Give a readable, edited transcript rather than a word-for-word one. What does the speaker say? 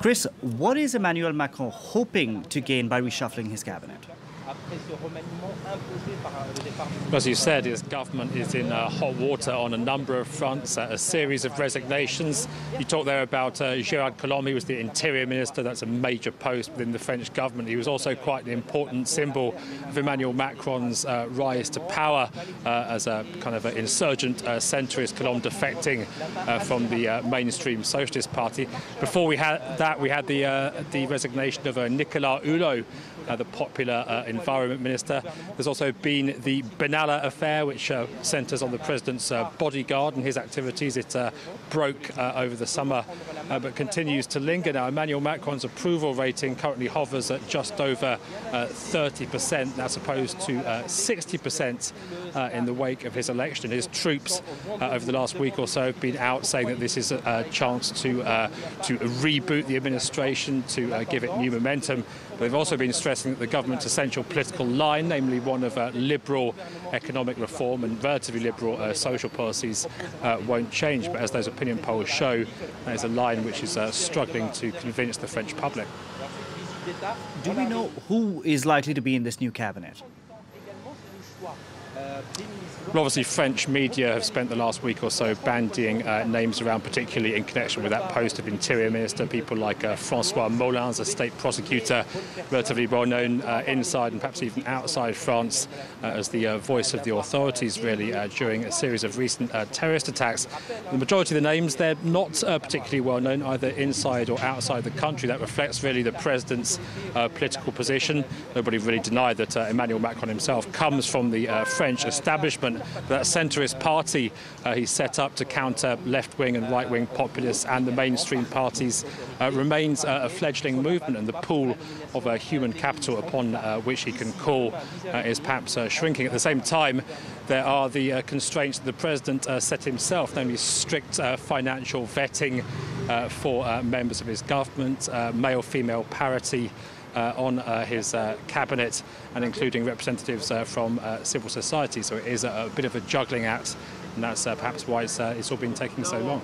Chris, what is Emmanuel Macron hoping to gain by reshuffling his cabinet? As you said, his government is in hot water on a number of fronts, a series of resignations. You talked there about Gérard Collomb. He was the interior minister. That's a major post within the French government. He was also quite an important symbol of Emmanuel Macron's rise to power as a kind of an insurgent centrist, Collomb defecting from the mainstream Socialist Party. Before we had that, we had the resignation of Nicolas Hulot, the popular environment minister. There's also been the Benalla affair, which centres on the president's bodyguard and his activities. It broke over the summer, but continues to linger now. Emmanuel Macron's approval rating currently hovers at just over 30%. That's opposed to 60% in the wake of his election. His troops over the last week or so have been out saying that this is a chance to reboot the administration, to give it new momentum. But they've also been stressing that the government's essential political line, namely one of liberal economic reform and relatively liberal social policies, won't change. But as those opinion polls show, there's a line which is struggling to convince the French public. Do we know who is likely to be in this new cabinet? Well, obviously, French media have spent the last week or so bandying names around, particularly in connection with that post of Interior Minister. People like François Molins, a state prosecutor, relatively well known inside and perhaps even outside France as the voice of the authorities, really, during a series of recent terrorist attacks. The majority of the names, they're not particularly well known either inside or outside the country. That reflects really the president's political position. Nobody really denied that Emmanuel Macron himself comes from the French establishment. That centrist party he set up to counter left-wing and right-wing populists and the mainstream parties remains a fledgling movement, and the pool of human capital upon which he can call is perhaps shrinking. At the same time, there are the constraints that the president set himself, namely strict financial vetting for members of his government, male-female parity on his cabinet, and including representatives from civil society. So it is a bit of a juggling act, and that's perhaps why it's all been taking so long.